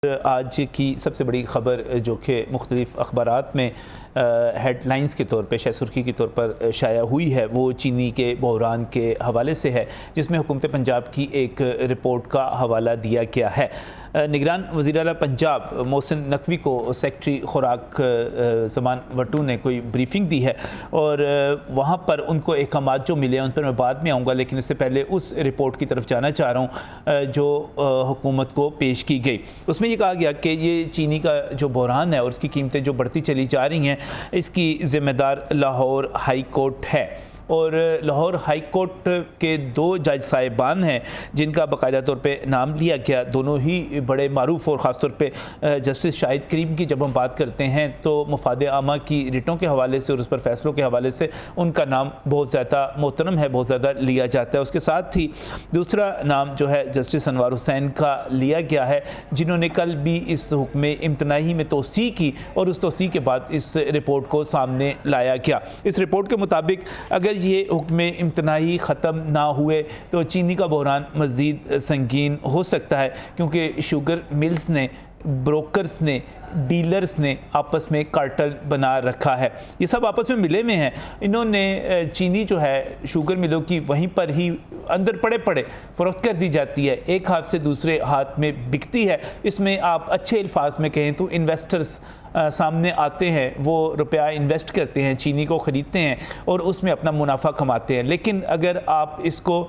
आज की सबसे बड़ी ख़बर जो कि मुख्तलिफ़ अखबारात में हेडलाइंस के तौर पे शायद सुर्खी के तौर पर शाया हुई है, वो चीनी के बहरान के हवाले से है, जिसमें हुकूमत पंजाब की एक रिपोर्ट का हवाला दिया गया है। निगरान वज़ीर आला पंजाब मोहसिन नकवी को सेक्रेटरी खुराक ज़मान वट्टू ने कोई ब्रीफिंग दी है और वहाँ पर उनको अहकामात जो मिले उन पर मैं बाद में आऊँगा, लेकिन इससे पहले उस रिपोर्ट की तरफ जाना चाह रहा हूँ जो हुकूमत को पेश की गई। उसमें ये कहा गया कि ये चीनी का जो बहरान है और उसकी कीमतें जो बढ़ती चली जा रही हैं, इसकी ज़िम्मेदार लाहौर हाई कोर्ट है और लाहौर हाई कोर्ट के दो जज साहिबान हैं जिनका बाकायदा तौर पे नाम लिया गया। दोनों ही बड़े मारूफ और ख़ास तौर पे जस्टिस शाहिद करीम की जब हम बात करते हैं तो मफाद आमा की रिटों के हवाले से और उस पर फैसलों के हवाले से उनका नाम बहुत ज़्यादा मोहतरम है, बहुत ज़्यादा लिया जाता है। उसके साथ ही दूसरा नाम जो है जस्टिस अनवार हुसैन का लिया गया है, जिन्होंने कल भी इस हुक्म इम्तनाही में तोसी की और उस तोसी के बाद इस रिपोर्ट को सामने लाया गया। इस रिपोर्ट के मुताबिक अगर ये हुक्म इम्तनाही ख़त्म ना हुए तो चीनी का बहरान मज़ीद संगीन हो सकता है, क्योंकि शुगर मिल्स ने, ब्रोकर्स ने, डीलर्स ने आपस में कार्टल बना रखा है। ये सब आपस में मिले में हैं। इन्होंने चीनी जो है शुगर मिलों की वहीं पर ही अंदर पड़े पड़े फ़रोख्त कर दी जाती है, एक हाथ से दूसरे हाथ में बिकती है। इसमें आप अच्छे अल्फाज में कहें तो इन्वेस्टर्स सामने आते हैं, वो रुपया इन्वेस्ट करते हैं, चीनी को ख़रीदते हैं और उसमें अपना मुनाफा कमाते हैं। लेकिन अगर आप इसको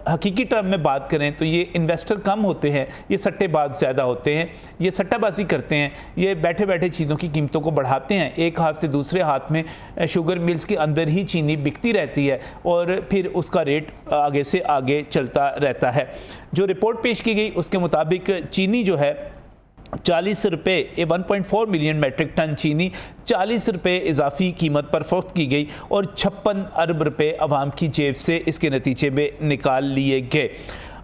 हकीकी टर्म में बात करें तो ये इन्वेस्टर कम होते हैं, ये सट्टेबाज ज़्यादा होते हैं, ये सट्टाबाजी करते हैं, ये बैठे बैठे चीज़ों की कीमतों को बढ़ाते हैं। एक हाथ से दूसरे हाथ में शुगर मिल्स के अंदर ही चीनी बिकती रहती है और फिर उसका रेट आगे से आगे चलता रहता है। जो रिपोर्ट पेश की गई उसके मुताबिक चीनी जो है 40 रुपये 1.4 मिलियन मेट्रिक टन चीनी 40 रुपये इजाफी कीमत पर फ़रोख्त की गई और 56 अरब रुपये अवाम की जेब से इसके नतीजे में निकाल लिए गए।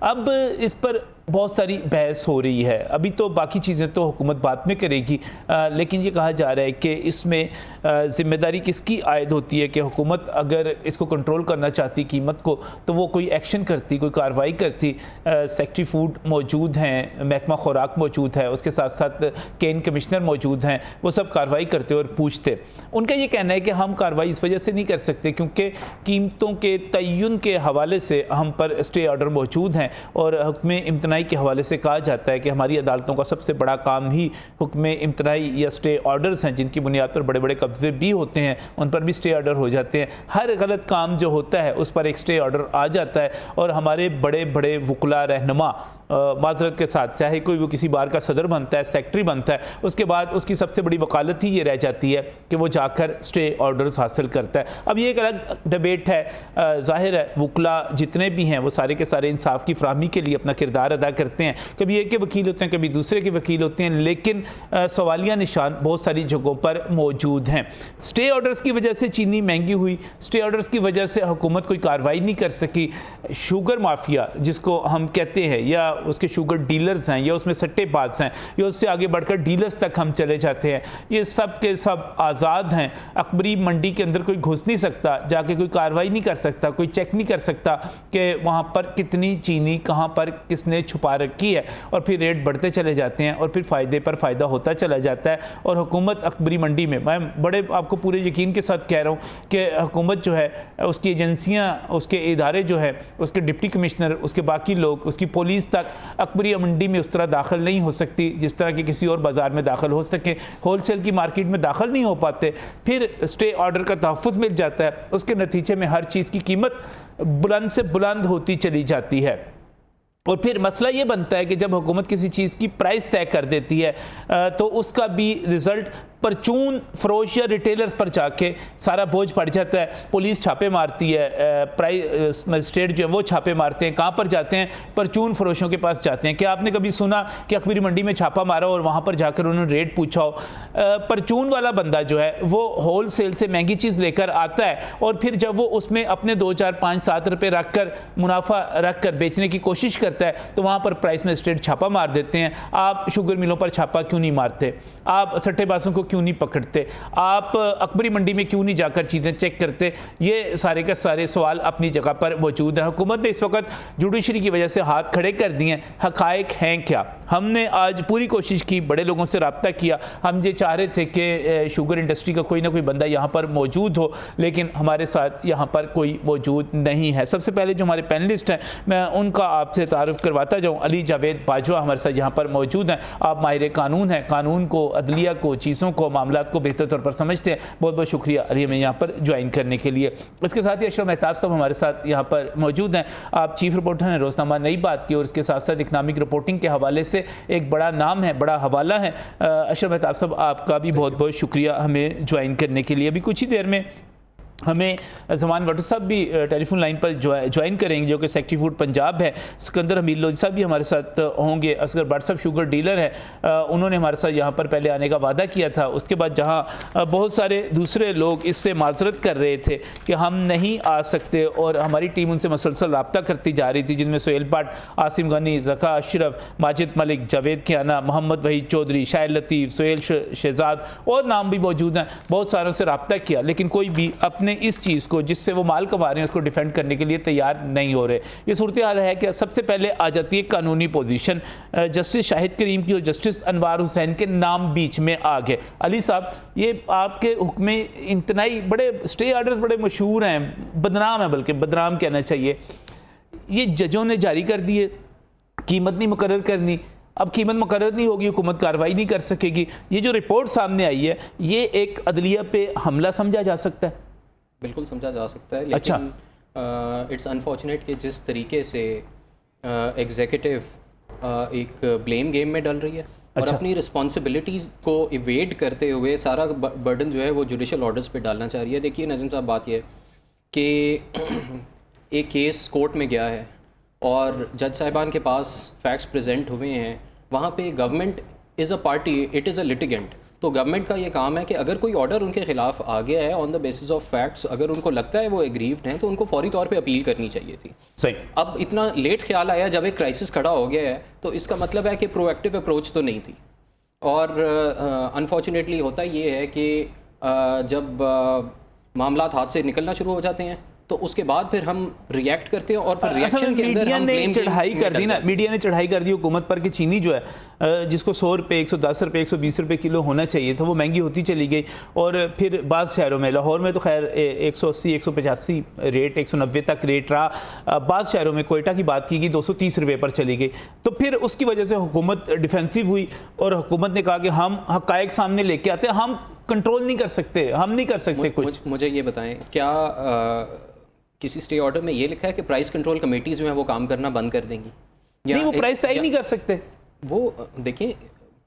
अब इस पर बहुत सारी बहस हो रही है, अभी तो बाकी चीज़ें तो हुकूमत बाद में करेगी, लेकिन ये कहा जा रहा है कि इसमें ज़िम्मेदारी किसकी आयद होती है कि हुकूमत अगर इसको कंट्रोल करना चाहती कीमत को तो वो कोई एक्शन करती, कोई कार्रवाई करती। सेक्रेटरी फूड मौजूद हैं, महकमा खुराक मौजूद है, उसके साथ साथ केन कमिश्नर मौजूद हैं, वो सब कार्रवाई करते और पूछते। उनका ये कहना है कि हम कार्रवाई इस वजह से नहीं कर सकते क्योंकि कीमतों के तयन के हवाले से हम पर स्टे ऑर्डर मौजूद हैं और हुक्म इम्तनाई के हवाले से कहा जाता है कि हमारी अदालतों का सबसे बड़ा काम ही हुक्म इम्तनाई या स्टे ऑर्डर्स हैं, जिनकी बुनियाद पर बड़े बड़े कब्जे भी होते हैं, उन पर भी स्टे ऑर्डर हो जाते हैं। हर गलत काम जो होता है उस पर एक स्टे ऑर्डर आ जाता है और हमारे बड़े बड़े वकुला रहनुमा माजरत के साथ, चाहे कोई वो किसी बार का सदर बनता है, सेक्रेटरी बनता है, उसके बाद उसकी सबसे बड़ी वकालत ही ये रह जाती है कि वो जाकर स्टे ऑर्डर्स हासिल करता है। अब ये एक अलग डिबेट है। जाहिर है वकुला जितने भी हैं वो सारे के सारे इंसाफ की फराहमी के लिए अपना किरदार अदा करते हैं, कभी एक के वकील होते हैं, कभी दूसरे के वकील होते हैं, लेकिन सवालिया निशान बहुत सारी जगहों पर मौजूद हैं। स्टे ऑर्डर्स की वजह से चीनी महंगी हुई, स्टे ऑर्डर्स की वजह से हुकूमत कोई कार्रवाई नहीं कर सकी। शुगर माफिया जिसको हम कहते हैं, या उसके शुगर डीलर्स हैं, या उसमें सट्टेबाज हैं, या उससे आगे बढ़कर डीलर्स तक हम चले जाते हैं, ये सब के सब आज़ाद हैं। अकबरी मंडी के अंदर कोई घुस नहीं सकता, जाके कोई कार्रवाई नहीं कर सकता, कोई चेक नहीं कर सकता कि वहाँ पर कितनी चीनी कहाँ पर किसने छुपा रखी है, और फिर रेट बढ़ते चले जाते हैं और फिर फ़ायदे पर फ़ायदा होता चला जाता है। और हुकूमत अकबरी मंडी में, मैं बड़े आपको पूरे यकीन के साथ कह रहा हूँ कि हुकूमत जो है, उसकी एजेंसियाँ, उसके इदारे जो है, उसके डिप्टी कमिश्नर, उसके बाकी लोग, उसकी पुलिस तक अकबरी मंडी में उस तरह दाखिल नहीं हो सकती जिस तरह के किसी और बाज़ार में दाखिल हो सके। होलसेल की मार्केट में दाखिल नहीं हो पाते, फिर स्टे ऑर्डर का तहफ़्फ़ुज़ मिल जाता है, उसके नतीजे में हर चीज़ की कीमत बुलंद से बुलंद होती चली जाती है। और फिर मसला ये बनता है कि जब हुकूमत किसी चीज़ की प्राइस तय कर देती है तो उसका भी रिज़ल्ट परचून फरोश या रिटेलर्स पर जाके सारा बोझ पड़ जाता है। पुलिस छापे मारती है, प्राइस मजिस्ट्रेट जो है वो छापे मारते हैं, कहाँ पर जाते हैं? परचून फरोशों के पास जाते हैं। क्या आपने कभी सुना कि अकबरी मंडी में छापा मारा और वहाँ पर जाकर उन्होंने रेट पूछा हो? परचून वाला बंदा जो है वो होल सेल से महंगी चीज़ लेकर आता है और फिर जब वो उसमें अपने 2, 4, 5, 7 रुपये रख कर, मुनाफा रख कर बेचने की कोशिश करता है तो वहाँ पर प्राइस मजिस्ट्रेट छापा मार देते हैं। आप शुगर मिलों पर छापा क्यों नहीं मारते? आप सट्टेबाजों को क्यों नहीं पकड़ते, आप अकबरी मंडी में क्यों नहीं जाकर चीज़ें चेक करते, ये सारे के सारे सवाल अपनी जगह पर मौजूद हैं। हुकूमत ने इस वक्त जुडिशरी की वजह से हाथ खड़े कर दिए हैं। हक़ाइक़ हैं क्या? हमने आज पूरी कोशिश की, बड़े लोगों से रब्ता किया, हम ये चाह रहे थे कि शुगर इंडस्ट्री का कोई ना कोई बंदा यहाँ पर मौजूद हो, लेकिन हमारे साथ यहाँ पर कोई मौजूद नहीं है। सबसे पहले जो हमारे पैनलिस्ट हैं मैं उनका आपसे तारुफ करवाता जाऊँ। अली जावेद बाजवा हमारे साथ यहाँ पर मौजूद हैं। आप माहिर कानून हैं, कानून को, अदलिया को, चीज़ों को, मामलात को बेहतर तौर पर समझते हैं। बहुत बहुत शुक्रिया अली हमें यहाँ पर ज्वाइन करने के लिए। इसके साथ ही अशरफ मेहताब साहब हमारे साथ यहाँ पर मौजूद हैं। आप चीफ रिपोर्टर हैं रोज़नामा नई बात की, और इसके साथ साथ इकनॉमिक रिपोर्टिंग के हवाले से एक बड़ा नाम है, बड़ा हवाला है। अशरफ मेहताब साहब आपका भी बहुत बहुत शुक्रिया हमें ज्वाइन करने के लिए। अभी कुछ ही देर में हमें जमान भट्टो साहब भी टेलीफोन लाइन पर ज्वाइन करेंगे, जो कि सेक्रेटरी फूड पंजाब है। सिकंदर हमीद लोधी साहब भी हमारे साथ होंगे। असगर भट्ट साहब शुगर डीलर है, उन्होंने हमारे साथ यहाँ पर पहले आने का वादा किया था। उसके बाद जहाँ बहुत सारे दूसरे लोग इससे माजरत कर रहे थे कि हम नहीं आ सकते, और हमारी टीम उनसे मसलसल रब्ता करती जा रही थी, जिनमें सोहेल भट्ट, आसिम गनी, ज़का अशरफ, माजिद मलिक, जावेद कियाना, मोहम्मद वहीद चौधरी, शाहिद लतीफ़, सोहेल शहजाद और नाम भी मौजूद हैं। बहुत सारों से रब्ता किया, लेकिन कोई भी अपने इस चीज़ को जिससे वो माल कमा रहे हैं उसको डिफेंड करने के लिए तैयार नहीं हो रहे। ये सूरत हाल है कि सबसे पहले आ जाती है कानूनी पोजीशन। जस्टिस शाहिद करीम की और जस्टिस अनवार हुसैन के नाम बीच में आ गए। अली साहब, ये आपके हुक्म में इंतनाई बड़े स्टे ऑर्डर्स बड़े मशहूर हैं, बदनाम है, बल्कि बदनाम कहना चाहिए। ये जजों ने जारी कर दिए, कीमत नहीं मुकर्रर करनी। अब कीमत मुकर्रर नहीं होगी, हुकूमत कार्रवाई नहीं कर सकेगी। ये जो रिपोर्ट सामने आई है, ये एक अदलिया पे हमला समझा जा सकता है? बिल्कुल समझा जा सकता है, लेकिन इट्स अनफॉर्चुनेट कि जिस तरीके से एग्जीक्यूटिव एक ब्लेम गेम में डल रही है और अपनी रिस्पॉन्सिबिलिटीज़ को इवेड करते हुए सारा बर्डन जो है वो जुडिशल ऑर्डर्स पे डालना चाह रही है। देखिए नज़ीम साहब, बात यह है कि एक केस कोर्ट में गया है और जज साहिबान के पास फैक्ट्स प्रेजेंट हुए हैं। वहाँ पे government is a party, it is a litigant. तो गवर्नमेंट का ये काम है कि अगर कोई ऑर्डर उनके खिलाफ आ गया है on the basis of facts, अगर उनको लगता है वो एग्रीव्ड हैं, तो उनको फौरी तौर पे अपील करनी चाहिए थी। सही। अब इतना लेट ख्याल आया जब एक क्राइसिस खड़ा हो गया है, तो इसका मतलब है कि प्रोएक्टिव अप्रोच तो नहीं थी। और अनफॉर्चुनेटली होता ये है कि जब मामलात हाथ से निकलना शुरू हो जाते हैं तो उसके बाद फिर हम रिएक्ट करते हैं और फिर रिएक्शन के अंदर हम ब्लेम चढ़ाई कर दी ना, मीडिया ने चढ़ाई कर दी हुकूमत पर कि चीनी जो है जिसको 100 रुपये, 110 रुपये, 120 रुपये किलो होना चाहिए था, वो महंगी होती चली गई। और फिर बाद शहरों में, लाहौर में तो खैर 180, 185 रेट, 190 तक रेट रहा। बाद शहरों में कोयटा की बात की गई 230 रुपये पर चली गई। तो फिर उसकी वजह से हुकूमत डिफेंसिव हुई और हुकूमत ने कहा कि हम हक़ाइक़ सामने लेके आते हैं, हम कंट्रोल नहीं कर सकते, हम नहीं कर सकते कुछ। मुझे ये बताएं, क्या किसी स्टे ऑर्डर में ये लिखा है कि प्राइस कंट्रोल कमेटीज जो हैं वो काम करना बंद कर देंगी? नहीं, वो प्राइस तय नहीं कर सकते। वो देखिए,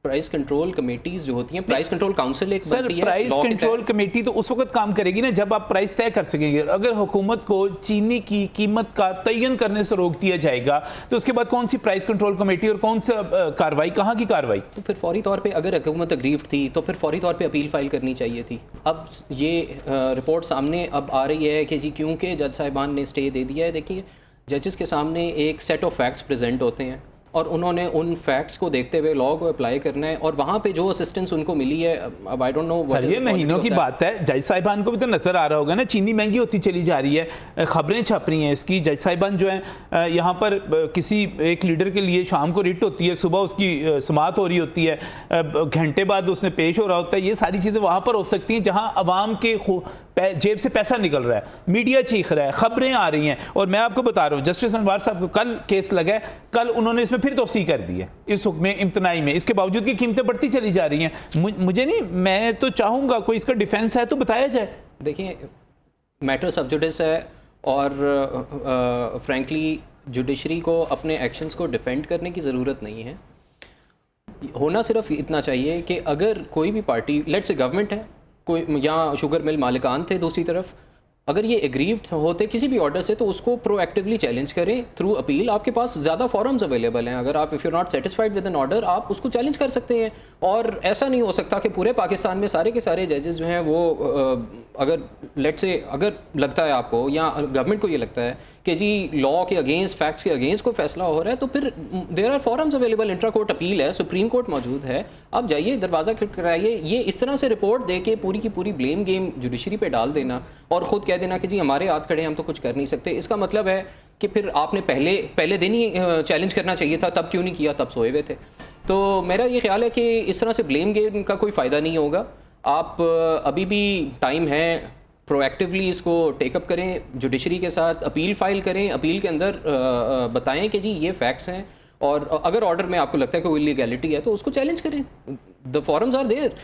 प्राइस कंट्रोल कमेटीज जो होती हैं, प्राइस कंट्रोल काउंसिल एक बनती है। प्राइस कंट्रोल कमेटी तो उस वक्त काम करेगी ना जब आप प्राइस तय कर सकेंगे। अगर हुकूमत को चीनी की कीमत का तयन करने से रोक दिया जाएगा तो उसके बाद कौन सी प्राइस कंट्रोल कमेटी और कौन सा कार्रवाई, कहाँ की कार्रवाई? तो फिर फौरी तौर पे अगर हुकूमत अग्रीव्ड थी तो फिर फौरी तौर पे अपील फाइल करनी चाहिए थी। अब ये रिपोर्ट सामने अब आ रही है कि जी क्योंकि जज साहिबान ने स्टे दे दिया है। देखिए, जजेस के सामने एक सेट ऑफ फैक्ट्स प्रेजेंट होते हैं और उन्होंने उन फैक्ट्स को देखते हुए लॉ को अप्लाई करना है, और वहाँ पे जो असिस्टेंस उनको मिली है, अब आई डोंट नो सर, ये महीनों की बात है। जज साहिबान को भी तो नजर आ रहा होगा ना, चीनी महंगी होती चली जा रही है, खबरें छप रही हैं इसकी। जज साहिबान जो है यहाँ पर किसी एक लीडर के लिए शाम को रिट होती है, सुबह उसकी समाअत हो रही होती है, घंटे बाद उसने पेश हो रहा होता है। ये सारी चीज़ें वहाँ पर हो सकती हैं जहाँ अवाम के जेब से पैसा निकल रहा है, मीडिया चीख रहा है, खबरें आ रही हैं। और मैं आपको बता रहा हूँ, जस्टिस अनवार साहब को कल केस लगा है, कल उन्होंने इसमें फिर तोसी कर दी है इस हुक्म इम्तनाई में। इसके बावजूद की कीमतें बढ़ती चली जा रही हैं। मुझे नहीं, मैं तो चाहूँगा कोई इसका डिफेंस है तो बताया जाए। देखिए, मैटर सब जुडिस है और फ्रैंकली जुडिशरी को अपने एक्शंस को डिफेंड करने की ज़रूरत नहीं है। होना सिर्फ इतना चाहिए कि अगर कोई भी पार्टी, लेट्स से गवर्नमेंट है, कोई यहाँ शुगर मिल मालिकान थे दूसरी तरफ, अगर ये एग्रीव्ड होते किसी भी ऑर्डर से तो उसको प्रोएक्टिवली चैलेंज करें थ्रू अपील। आपके पास ज़्यादा फॉरम्स अवेलेबल हैं। अगर आप, if you not satisfied with an order, आप उसको चैलेंज कर सकते हैं। और ऐसा नहीं हो सकता कि पूरे पाकिस्तान में सारे के सारे जजेस जो हैं वो अगर लेट्स से, अगर लगता है आपको या गवर्नमेंट को ये लगता है कि जी लॉ के अगेंस्ट, फैक्ट्स के अगेंस्ट कोई फैसला हो रहा है, तो फिर there are forums available, intra court appeal है, सुप्रीम कोर्ट मौजूद है, आप जाइए दरवाज़ा खटखटाइए। ये इस तरह से रिपोर्ट दे के पूरी की पूरी ब्लेम गेम जुडिशरी पे डाल देना और ख़ुद कह देना कि जी हमारे हाथ खड़े, हम तो कुछ कर नहीं सकते, इसका मतलब है कि फिर आपने पहले दिन ही चैलेंज करना चाहिए था, तब क्यों नहीं किया, तब सोए हुए थे। तो मेरा ये ख्याल है कि इस तरह से ब्लेम गेम का कोई फ़ायदा नहीं होगा। आप अभी भी टाइम है, प्रोएक्टिवली इसको टेकअप करें, जुडिशरी के साथ अपील फाइल करें, अपील के अंदर बताएं कि जी ये फैक्ट्स हैं, और अगर ऑर्डर में आपको लगता है कि कोई इलीगैलिटी है तो उसको चैलेंज करें। The forums are there.